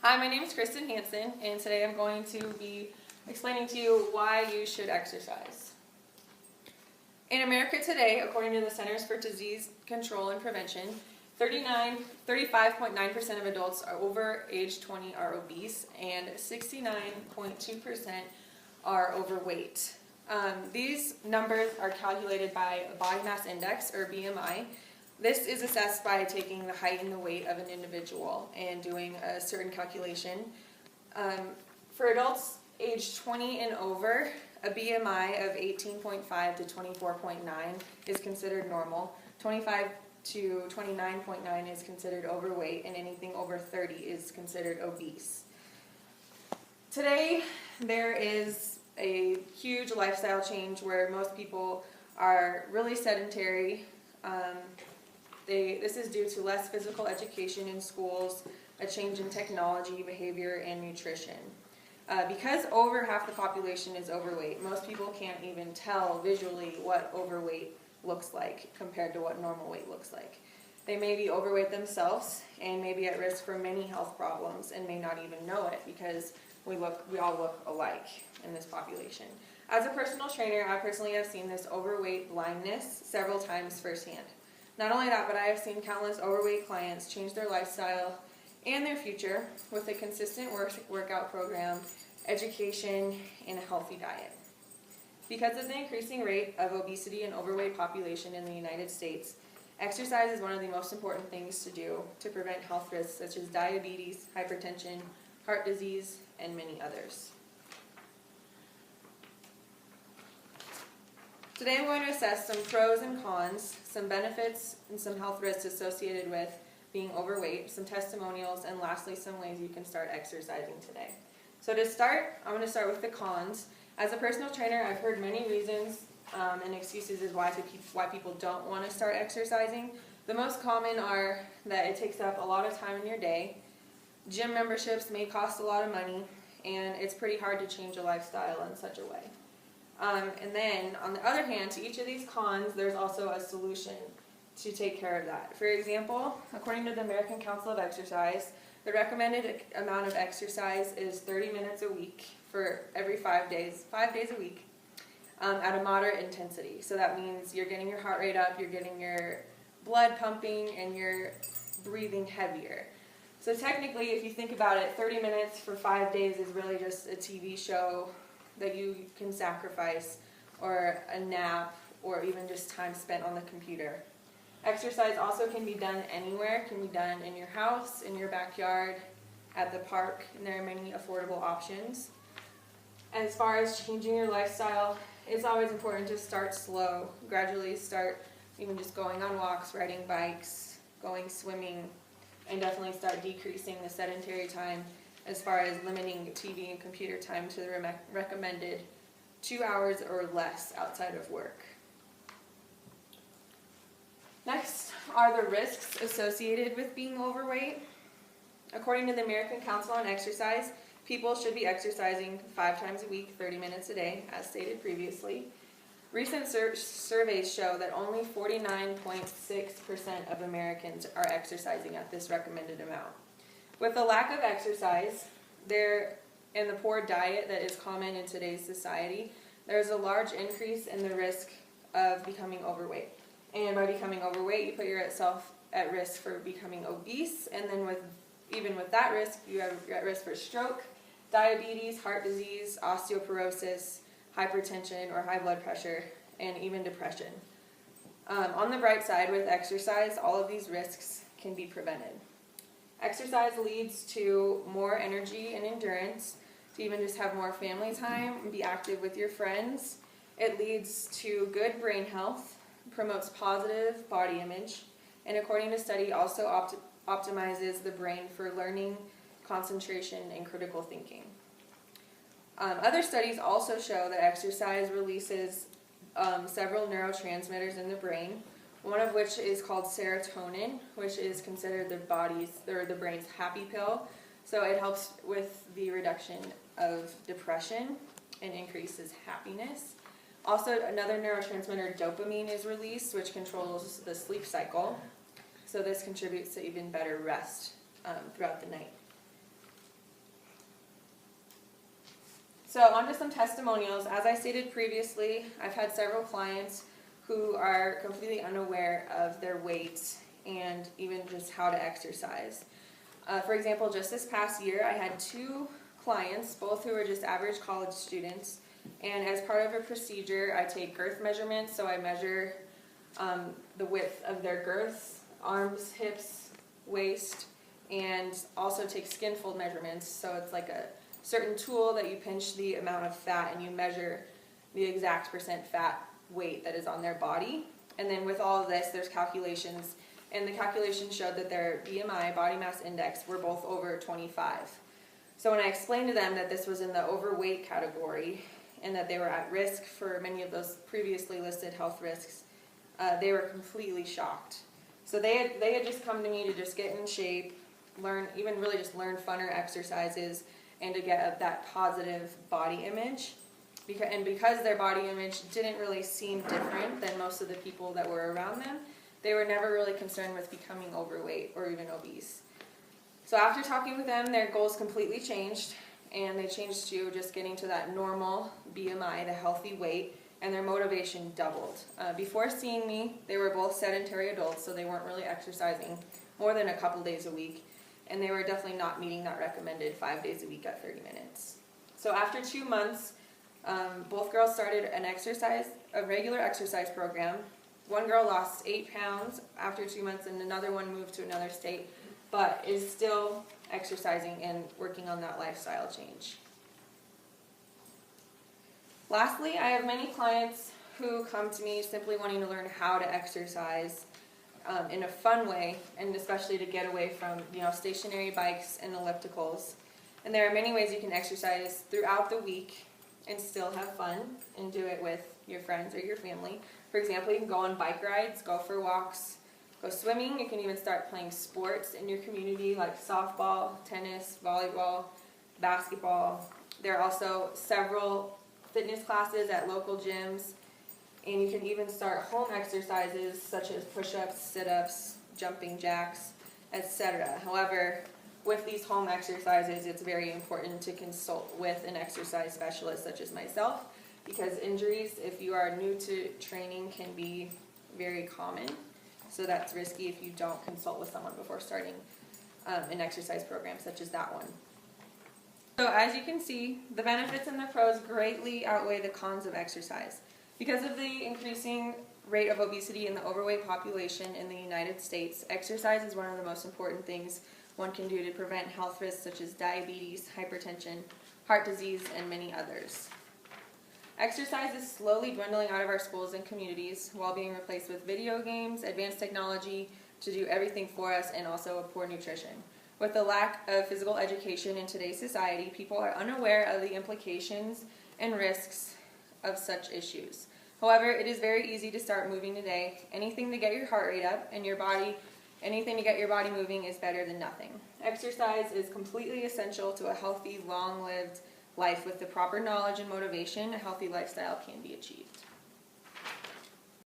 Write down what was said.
Hi, my name is Kristen Hansen, and today I'm going to be explaining to you why you should exercise. In America today, according to the Centers for Disease Control and Prevention, 35.9% of adults are over age 20 are obese, and 69.2% are overweight. These numbers are calculated by body mass index, or BMI. This is assessed by taking the height and the weight of an individual and doing a certain calculation. For adults age 20 and over, a BMI of 18.5 to 24.9 is considered normal. 25 to 29.9 is considered overweight, and anything over 30 is considered obese. Today, there is a huge lifestyle change where most people are really sedentary. This is due to less physical education in schools, a change in technology, behavior, and nutrition. Because over half the population is overweight, most people can't even tell visually what overweight looks like compared to what normal weight looks like. They may be overweight themselves and may be at risk for many health problems and may not even know it because we all look alike in this population. As a personal trainer, I personally have seen this overweight blindness several times firsthand. Not only that, but I have seen countless overweight clients change their lifestyle and their future with a consistent workout program, education, and a healthy diet. Because of the increasing rate of obesity and overweight population in the United States, exercise is one of the most important things to do to prevent health risks such as diabetes, hypertension, heart disease, and many others. Today I'm going to assess some pros and cons, some benefits and some health risks associated with being overweight, some testimonials, and lastly some ways you can start exercising today. So to start, I'm going to start with the cons. As a personal trainer, I've heard many reasons and excuses as why people don't want to start exercising. The most common are that it takes up a lot of time in your day, gym memberships may cost a lot of money, and it's pretty hard to change a lifestyle in such a way. And then, on the other hand, to each of these cons, there's also a solution to take care of that. For example, according to the American Council of Exercise, the recommended amount of exercise is 30 minutes a week for every 5 days a week, at a moderate intensity. So that means you're getting your heart rate up, you're getting your blood pumping, and you're breathing heavier. So technically, if you think about it, 30 minutes for 5 days is really just a TV show that you can sacrifice, or a nap, or even just time spent on the computer. Exercise also can be done anywhere. It can be done in your house, in your backyard, at the park, and there are many affordable options. As far as changing your lifestyle, it's always important to start slow. Gradually start even just going on walks, riding bikes, going swimming, and definitely start decreasing the sedentary time as far as limiting TV and computer time to the recommended 2 hours or less outside of work. Next are the risks associated with being overweight. According to the American Council on Exercise, people should be exercising 5 times a week, 30 minutes a day, as stated previously. Recent surveys show that only 49.6% of Americans are exercising at this recommended amount. With the lack of exercise and the poor diet that is common in today's society, there's a large increase in the risk of becoming overweight. And by becoming overweight, you put yourself at risk for becoming obese, and then even with that risk, you're at risk for stroke, diabetes, heart disease, osteoporosis, hypertension or high blood pressure, and even depression. On the bright side, with exercise, all of these risks can be prevented. Exercise leads to more energy and endurance, to even just have more family time and be active with your friends. It leads to good brain health, promotes positive body image, and according to study also optimizes the brain for learning, concentration, and critical thinking. Other studies also show that exercise releases several neurotransmitters in the brain, one of which is called serotonin, which is considered the brain's happy pill. So it helps with the reduction of depression and increases happiness. Also, another neurotransmitter, dopamine, is released, which controls the sleep cycle. So this contributes to even better rest throughout the night. So on to some testimonials. As I stated previously, I've had several clients who are completely unaware of their weight and even just how to exercise. For example, just this past year, I had 2 clients, both who were just average college students, and as part of a procedure, I take girth measurements, so I measure the width of their girths, arms, hips, waist, and also take skin fold measurements, so it's like a certain tool that you pinch the amount of fat and you measure the exact % fat weight that is on their body. And then with all of this, there's calculations, and the calculations showed that their BMI, body mass index, were both over 25. So when I explained to them that this was in the overweight category and that they were at risk for many of those previously listed health risks, they were completely shocked. So they had just come to me to just get in shape, learn funner exercises, and to get that positive body image. Because their body image didn't really seem different than most of the people that were around them, they were never really concerned with becoming overweight or even obese. So after talking with them, their goals completely changed, and they changed to just getting to that normal BMI, the healthy weight, and their motivation doubled. Before seeing me, they were both sedentary adults, so they weren't really exercising more than a couple days a week, and they were definitely not meeting that recommended 5 days a week at 30 minutes. So after 2 months, both girls started a regular exercise program. One girl lost 8 pounds after 2 months, and another one moved to another state, but is still exercising and working on that lifestyle change. Lastly, I have many clients who come to me simply wanting to learn how to exercise in a fun way, and especially to get away from stationary bikes and ellipticals. And there are many ways you can exercise throughout the week and still have fun and do it with your friends or your family. For example, you can go on bike rides, go for walks, go swimming. You can even start playing sports in your community like softball, tennis, volleyball, basketball. There are also several fitness classes at local gyms, and you can even start home exercises such as push-ups, sit-ups, jumping jacks, etc. However, with these home exercises, it's very important to consult with an exercise specialist such as myself, because injuries, if you are new to training, can be very common. So that's risky if you don't consult with someone before starting an exercise program such as that one. So as you can see, the benefits and the pros greatly outweigh the cons of exercise. Because of the increasing rate of obesity in the overweight population in the United States, exercise is one of the most important things one can do to prevent health risks such as diabetes, hypertension, heart disease, and many others. Exercise is slowly dwindling out of our schools and communities while being replaced with video games, advanced technology to do everything for us, and also a poor nutrition. With the lack of physical education in today's society, people are unaware of the implications and risks of such issues. However, it is very easy to start moving today. Anything to get your heart rate up and anything to get your body moving is better than nothing. Exercise is completely essential to a healthy, long-lived life. With the proper knowledge and motivation, a healthy lifestyle can be achieved.